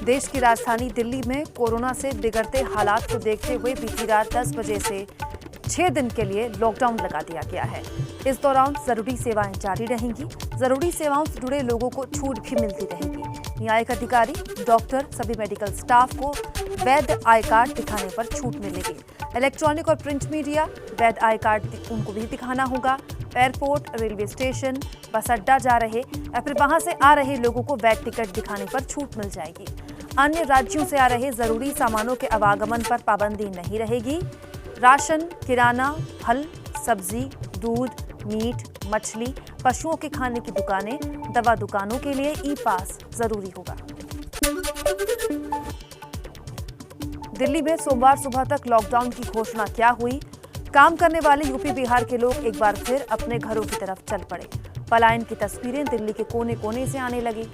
देश की राजधानी दिल्ली में कोरोना से बिगड़ते हालात को देखते हुए बीती रात 10 बजे से 6 दिन के लिए लॉकडाउन लगा दिया गया है। इस दौरान जरूरी सेवाएं जारी रहेंगी। जरूरी सेवाओं से जुड़े लोगों को छूट भी मिलती रहेगी। न्यायिक अधिकारी, डॉक्टर, सभी मेडिकल स्टाफ को वैध आई कार्ड दिखाने पर छूट मिलेगी। इलेक्ट्रॉनिक और प्रिंट मीडिया वैध आई कार्ड उनको भी दिखाना होगा। एयरपोर्ट, रेलवे स्टेशन, बस अड्डा जा रहे या फिर वहां से आ रहे लोगों को वैध टिकट दिखाने पर छूट मिल जाएगी। अन्य राज्यों से आ रहे जरूरी सामानों के आवागमन पर पाबंदी नहीं रहेगी। राशन, किराना, फल, सब्जी, दूध, मीट, मछली, पशुओं के खाने की दुकानें, दवा दुकानों के लिए ई पास जरूरी होगा। दिल्ली में सोमवार सुबह तक लॉकडाउन की घोषणा क्या हुई? काम करने वाले यूपी बिहार के लोग एक बार फिर अपने घरों की तरफ चल पड़े। पलायन की तस्वीरें दिल्ली के कोने कोने से आने लगी।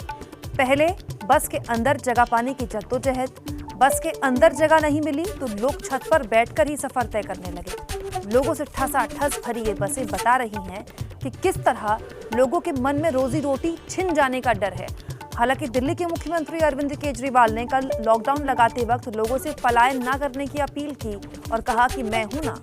पहले बस के अंदर जगह पाने की जद्दोजहद, बस के अंदर जगह नहीं मिली तो लोग छत पर बैठकर ही सफर तय करने लगे। लोगों से ठसाठस भरी ये बसें बता रही हैं कि किस तरह लोगों के मन में रोजी रोटी छिन जाने का डर है। हालांकि दिल्ली के मुख्यमंत्री अरविंद केजरीवाल ने कल लॉकडाउन लगाते वक्त लोगों से पलायन न करने की अपील की और कहा कि मैं हूं ना।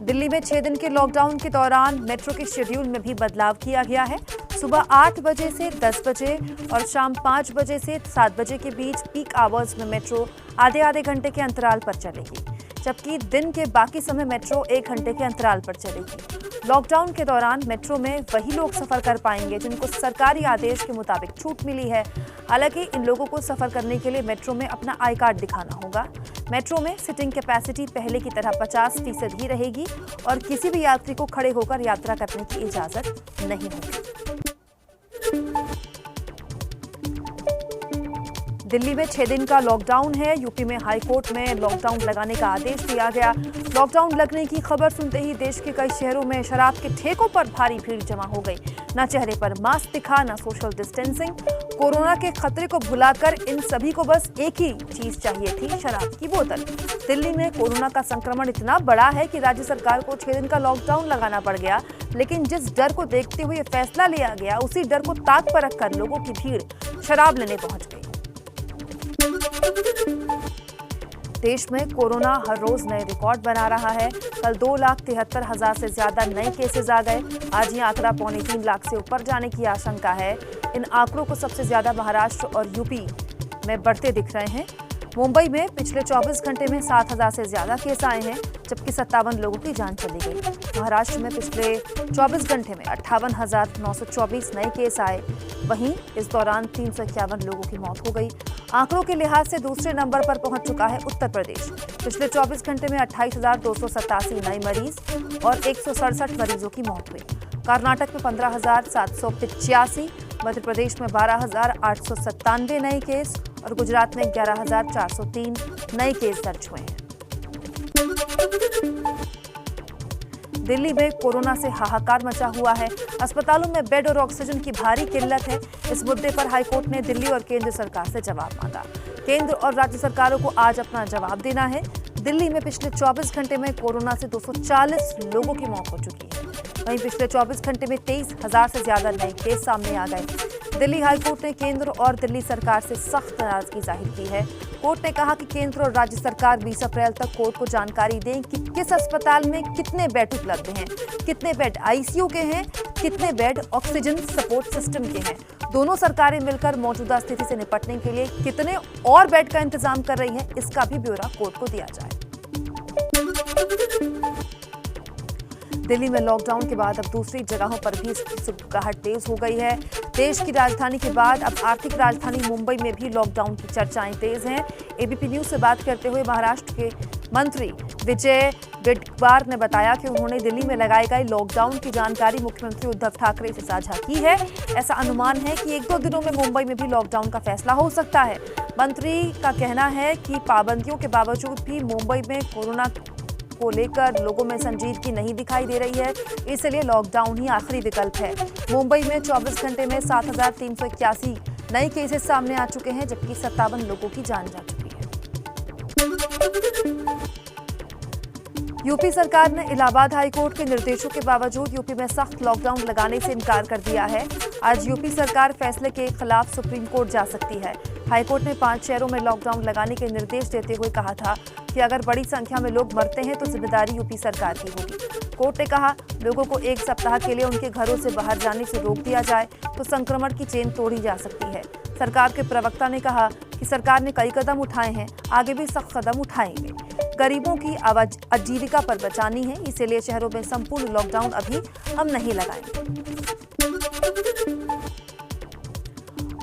दिल्ली में 6 दिन के लॉकडाउन के दौरान मेट्रो के शेड्यूल में भी बदलाव किया गया है। सुबह 8 बजे से 10 बजे और शाम 5 बजे से 7 बजे के बीच पीक आवर्स में मेट्रो आधे घंटे के अंतराल पर चलेगी, जबकि दिन के बाकी समय मेट्रो 1 घंटे के अंतराल पर चलेगी। लॉकडाउन के दौरान मेट्रो में वही लोग सफर कर पाएंगे जिनको सरकारी आदेश के मुताबिक छूट मिली है। हालांकि इन लोगों को सफर करने के लिए मेट्रो में अपना आई कार्ड दिखाना होगा। मेट्रो में सिटिंग कैपेसिटी पहले की तरह 50% ही रहेगी और किसी भी यात्री को खड़े होकर यात्रा करने की इजाजत नहीं होगी। दिल्ली में 6 दिन का लॉकडाउन है। यूपी में हाईकोर्ट में लॉकडाउन लगाने का आदेश दिया गया। लॉकडाउन लगने की खबर सुनते ही देश के कई शहरों में शराब के ठेकों पर भारी भीड़ जमा हो गई। न चेहरे पर मास्क दिखा, न सोशल डिस्टेंसिंग। कोरोना के खतरे को भुलाकर इन सभी को बस एक ही चीज चाहिए थी, शराब की बोतल। दिल्ली में कोरोना का संक्रमण इतना बड़ा है कि राज्य सरकार को 6 दिन का लॉकडाउन लगाना पड़ गया। लेकिन जिस डर को देखते हुए फैसला लिया गया, उसी डर को ताक पर रखकर लोगों की भीड़ शराब लेने पहुंच गई। देश में कोरोना हर रोज नए रिकॉर्ड बना रहा है। कल 2,73,000 से ज्यादा नए केसेस आ गए। आज ये आंकड़ा 2.25 लाख से ऊपर जाने की आशंका है। इन आंकड़ों को सबसे ज्यादा महाराष्ट्र और यूपी में बढ़ते दिख रहे हैं। मुंबई में पिछले 24 घंटे में 7,000 से ज्यादा केस आए हैं, जबकि 57 लोगों की जान चली गई। महाराष्ट्र में पिछले 24 घंटे में 58,924 नए केस आए। वहीं इस दौरान 351 लोगों की मौत हो गई। आंकड़ों के लिहाज से दूसरे नंबर पर पहुंच चुका है उत्तर प्रदेश। पिछले 24 घंटे में 28,287 नए मरीज और 167 मरीजों की मौत हुई। कर्नाटक में 15,785, मध्य प्रदेश में 12,897 नए केस और गुजरात में 11,403 नए केस दर्ज हुए हैं। दिल्ली में कोरोना से हाहाकार मचा हुआ है। अस्पतालों में बेड और ऑक्सीजन की भारी किल्लत है। इस मुद्दे पर हाईकोर्ट ने दिल्ली और केंद्र सरकार से जवाब मांगा। केंद्र और राज्य सरकारों को आज अपना जवाब देना है। दिल्ली में पिछले 24 घंटे में कोरोना से 240 लोगों की मौत हो चुकी है। वहीं पिछले 24 घंटे में 23,000 से ज्यादा नए केस सामने आ गए। दिल्ली हाईकोर्ट ने केंद्र और दिल्ली सरकार से सख्त नाराजगी जाहिर की है। कोर्ट ने कहा कि केंद्र और राज्य सरकार 20 अप्रैल तक कोर्ट को जानकारी दें कि किस अस्पताल में कितने बेड उपलब्ध हैं, कितने बेड आईसीयू के हैं, कितने बेड ऑक्सीजन सपोर्ट सिस्टम के हैं। दोनों सरकारें मिलकर मौजूदा स्थिति से निपटने के लिए कितने और बेड का इंतजाम कर रही हैं, इसका भी ब्यौरा कोर्ट को दिया जाए। दिल्ली में लॉकडाउन के बाद अब दूसरी जगहों पर भी इसकी सुगबुगाहट तेज हो गई है। देश की राजधानी के बाद अब आर्थिक राजधानी मुंबई में भी लॉकडाउन की चर्चाएं तेज हैं। एबीपी न्यूज से बात करते हुए महाराष्ट्र के मंत्री विजय वडेट्टीवार ने बताया कि उन्होंने दिल्ली में लगाए गए लॉकडाउन की जानकारी मुख्यमंत्री उद्धव ठाकरे से साझा की है। ऐसा अनुमान है कि 1-2 दिनों में मुंबई में भी लॉकडाउन का फैसला हो सकता है। मंत्री का कहना है कि पाबंदियों के बावजूद भी मुंबई में कोरोना को लेकर लोगों में संजीदगी नहीं दिखाई दे रही है, इसलिए लॉकडाउन ही आखिरी विकल्प है। मुंबई में 24 घंटे में 7,381 नए केसेस सामने आ चुके हैं, जबकि 57 लोगों की जान जा चुकी है। यूपी सरकार ने इलाहाबाद हाईकोर्ट के निर्देशों के बावजूद यूपी में सख्त लॉकडाउन लगाने से इनकार कर दिया है। आज यूपी सरकार फैसले के खिलाफ सुप्रीम कोर्ट जा सकती है। हाईकोर्ट ने 5 शहरों में लॉकडाउन लगाने के निर्देश देते हुए कहा था कि अगर बड़ी संख्या में लोग मरते हैं तो जिम्मेदारी यूपी सरकार की होगी। कोर्ट ने कहा, लोगों को 1 सप्ताह के लिए उनके घरों से बाहर जाने से रोक दिया जाए तो संक्रमण की चेन तोड़ी जा सकती है। सरकार के प्रवक्ता ने कहा कि सरकार ने कई कदम उठाए हैं, आगे भी सख्त कदम उठाएंगे। गरीबों की आजीविका पर बचानी है, इसीलिए शहरों में संपूर्ण लॉकडाउन अभी हम नहीं लगाएंगे।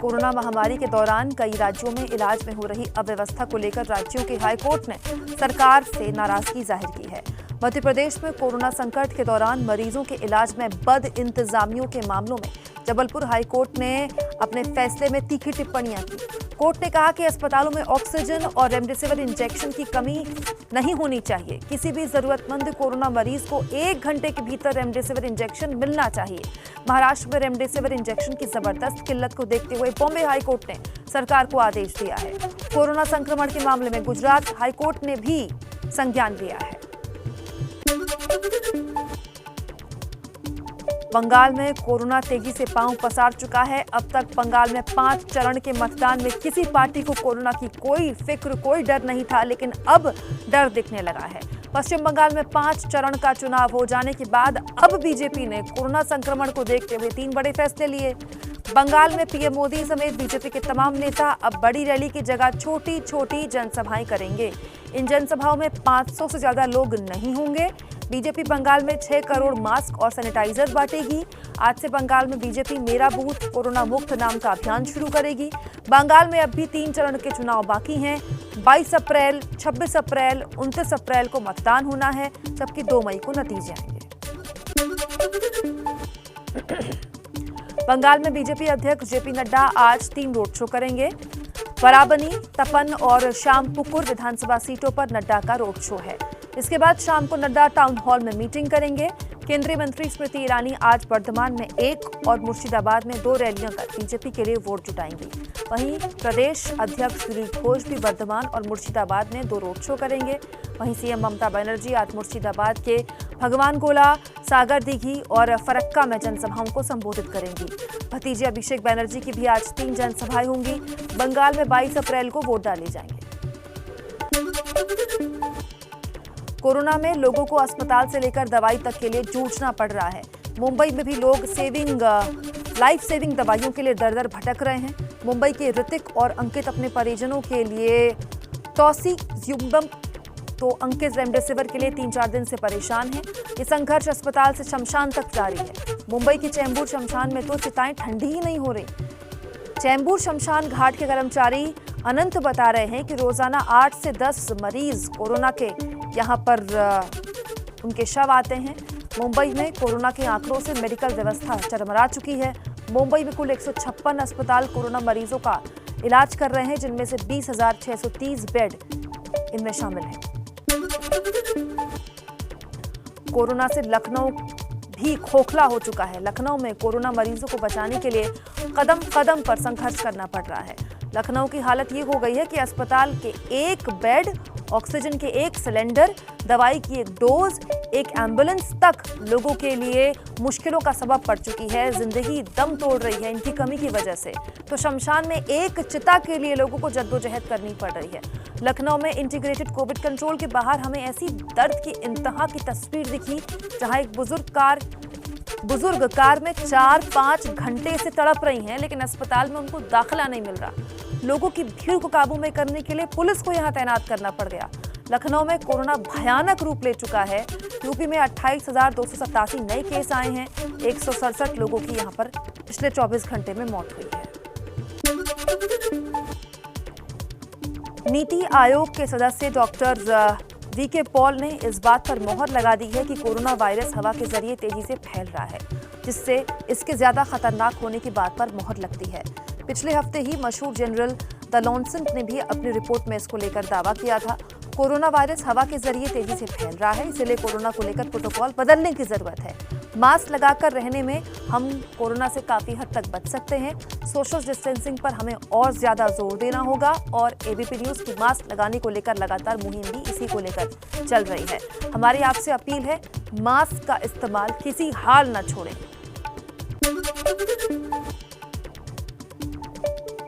कोरोना महामारी के दौरान कई राज्यों में इलाज में हो रही अव्यवस्था को लेकर राज्यों के हाईकोर्ट ने सरकार से नाराजगी जाहिर की है। मध्य प्रदेश में कोरोना संकट के दौरान मरीजों के इलाज में बद इंतजामियों के मामलों में जबलपुर हाईकोर्ट ने अपने फैसले में तीखी टिप्पणियां की। कोर्ट ने कहा कि अस्पतालों में ऑक्सीजन और रेमडेसिविर इंजेक्शन की कमी नहीं होनी चाहिए। किसी भी जरूरतमंद कोरोना मरीज को 1 घंटे के भीतर रेमडेसिविर इंजेक्शन मिलना चाहिए। महाराष्ट्र में रेमडेसिविर इंजेक्शन की जबरदस्त किल्लत को देखते हुए बॉम्बे हाईकोर्ट ने सरकार को आदेश दिया है। कोरोना संक्रमण के मामले में गुजरात हाईकोर्ट ने भी संज्ञान लिया है। बंगाल में कोरोना तेजी से पांव पसार चुका है। अब तक बंगाल में 5 चरण के मतदान में किसी पार्टी को कोरोना की कोई फिक्र, कोई डर नहीं था, लेकिन अब डर दिखने लगा है। पश्चिम बंगाल में 5 चरण का चुनाव हो जाने के बाद अब बीजेपी ने कोरोना संक्रमण को देखते हुए 3 बड़े फैसले लिए। बंगाल में पीएम मोदी समेत बीजेपी के तमाम नेता अब बड़ी रैली की जगह छोटी छोटी जनसभाएं करेंगे। इन जनसभाओं में 500 से ज्यादा लोग नहीं होंगे। बीजेपी बंगाल में 6 करोड़ मास्क और सैनिटाइजर बांटेगी। आज से बंगाल में बीजेपी मेरा बूथ कोरोना मुक्त नाम का अभियान शुरू करेगी। बंगाल में अब भी 3 चरण के चुनाव बाकी हैं। 22 अप्रैल, 26 अप्रैल, 29 अप्रैल को मतदान होना है, जबकि 2 मई को नतीजे आएंगे। बंगाल में बीजेपी अध्यक्ष जेपी नड्डा आज 3 रोड शो करेंगे। बराबनी, तपन और श्यामपुकुर विधानसभा सीटों पर नड्डा का रोड शो है। इसके बाद शाम को नड्डा टाउन हॉल में मीटिंग करेंगे। केंद्रीय मंत्री स्मृति ईरानी आज वर्धमान में 1 और मुर्शिदाबाद में 2 रैलियां कर बीजेपी के लिए वोट जुटाएंगी। वहीं प्रदेश अध्यक्ष दिलीप घोष भी वर्धमान और मुर्शिदाबाद में 2 रोड शो करेंगे। वहीं सीएम ममता बनर्जी आज मुर्शिदाबाद के भगवान गोला, सागर दीघी और फरक्का में जनसभाओं को संबोधित करेंगी। भतीजे अभिषेक बनर्जी की भी आज 3 जनसभाएं होंगी। बंगाल में 22 अप्रैल को वोट डाले जाएंगे। कोरोना में लोगों को अस्पताल से लेकर दवाई तक के लिए जूझना पड़ रहा है। मुंबई में भी लोग लाइफ सेविंग दवाइयों के लिए दर दर भटक रहे हैं। मुंबई के ऋतिक और अंकित अपने परिजनों के लिए टॉसिलजुमब तो अंकित रेमडेसिविर के लिए 3-4 दिन से परेशान हैं। ये संघर्ष अस्पताल से शमशान तक जारी है। मुंबई के चैम्बूर शमशान में तो चिताएं ठंडी ही नहीं हो रही। चैम्बूर शमशान घाट के कर्मचारी अनंत बता रहे हैं कि रोजाना 8 से 10 मरीज कोरोना के यहाँ पर उनके शव आते हैं। मुंबई में कोरोना के आंकड़ों से मेडिकल व्यवस्था चरमरा चुकी है। मुंबई में कुल 156 अस्पताल कोरोना मरीजों का इलाज कर रहे हैं, जिनमें से 20,630 बेड इनमें शामिल हैं। कोरोना से लखनऊ भी खोखला हो चुका है। लखनऊ में कोरोना मरीजों को बचाने के लिए कदम कदम पर संघर्ष करना पड़ रहा है। लखनऊ की हालत ये हो गई है कि अस्पताल के 1 बेड, ऑक्सीजन के 1 सिलेंडर, दवाई की 1 डोज, 1 एम्बुलेंस तक लोगों के लिए मुश्किलों का सबब पड़ चुकी है। जिंदगी दम तोड़ रही है इनकी कमी की वजह से। तो शमशान में 1 चिता के लिए लोगों को जद्दोजहद करनी पड़ रही है। लखनऊ में इंटीग्रेटेड कोविड कंट्रोल के बाहर हमें ऐसी दर्द की इंतहा की तस्वीर दिखी, जहां एक बुजुर्ग कार में 4-5 घंटे से तड़प रही हैं, लेकिन अस्पताल में उनको दाखिला नहीं मिल रहा। लोगों की भीड़ को काबू में करने के लिए पुलिस को यहां तैनात करना पड़ गया। लखनऊ में कोरोना भयानक रूप ले चुका है। यूपी में 28,287 नए केस आए हैं। 167 लोगों की यहां पर पिछले 24 घंटे में मौत हुई है। नीति आयोग के सदस्य डॉक्टर वीके पॉल ने इस बात पर मोहर लगा दी है कि कोरोना वायरस हवा के जरिए तेजी से फैल रहा है, जिससे इसके ज्यादा खतरनाक होने की बात पर मोहर लगती है। पिछले हफ्ते ही मशहूर जनरल तलौनसन ने भी अपनी रिपोर्ट में इसको लेकर दावा किया था। कोरोना वायरस हवा के जरिए तेजी से फैल रहा है, इसलिए कोरोना को लेकर प्रोटोकॉल बदलने की जरूरत है। मास्क लगाकर रहने में हम कोरोना से काफी हद तक बच सकते हैं। सोशल डिस्टेंसिंग पर हमें और ज्यादा जोर देना होगा और एबीपी न्यूज की मास्क लगाने को लेकर लगातार मुहिम भी इसी को लेकर चल रही है। हमारी आपसे अपील है, मास्क का इस्तेमाल किसी हाल न छोड़ें।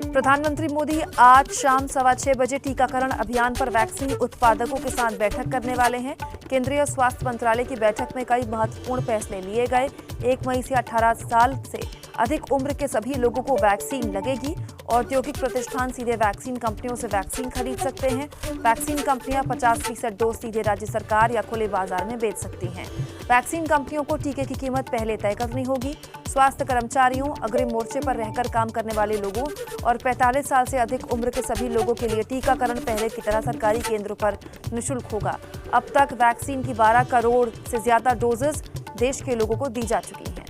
प्रधानमंत्री मोदी आज शाम 6:15 बजे टीकाकरण अभियान पर वैक्सीन उत्पादकों के साथ बैठक करने वाले हैं। केंद्रीय स्वास्थ्य मंत्रालय की बैठक में कई महत्वपूर्ण फैसले लिए गए। 1 मई से 18 साल से अधिक उम्र के सभी लोगों को वैक्सीन लगेगी। औद्योगिक प्रतिष्ठान सीधे वैक्सीन कंपनियों से वैक्सीन खरीद सकते हैं। वैक्सीन कंपनियां 50% डोज सीधे राज्य सरकार या खुले बाजार में बेच सकती हैं। वैक्सीन कंपनियों को टीके की कीमत पहले तय करनी होगी। स्वास्थ्य कर्मचारियों, अग्रिम मोर्चे पर रहकर काम करने वाले लोगों और 45 साल से अधिक उम्र के सभी लोगों के लिए टीकाकरण पहले की तरह सरकारी केंद्रों पर निःशुल्क होगा। अब तक वैक्सीन की 12 करोड़ से ज्यादा डोजेस देश के लोगों को दी जा चुकी हैं।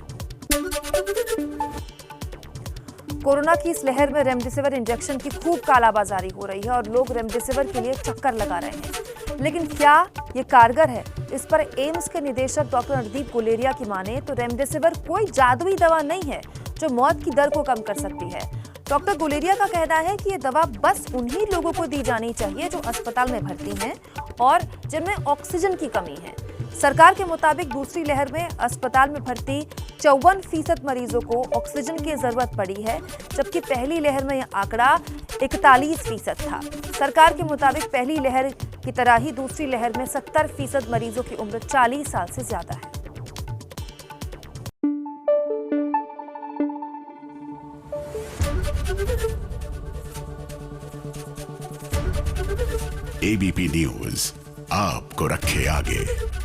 कोरोना की इस लहर में रेमडेसिविर इंजेक्शन की खूब कालाबाजारी हो रही है और लोग रेमडेसिविर के लिए चक्कर लगा रहे हैं, लेकिन क्या ये कारगर है? इस पर एम्स के निदेशक डॉक्टर रणदीप गुलेरिया की माने तो रेमडेसिविर कोई जादुई दवा नहीं है जो मौत की दर को कम कर सकती है। डॉक्टर गुलेरिया का कहना है कि ये दवा बस उन्हीं लोगों को दी जानी चाहिए जो अस्पताल में भर्ती हैं और जिनमें ऑक्सीजन की कमी है। सरकार के मुताबिक दूसरी लहर में अस्पताल में भर्ती 54% मरीजों को ऑक्सीजन की जरूरत पड़ी है, जबकि पहली लहर में यह आंकड़ा 41% था। सरकार के मुताबिक पहली लहर की तरह ही दूसरी लहर में 70% मरीजों की उम्र 40 साल से ज्यादा है। एबीपी न्यूज आपको रखे आगे।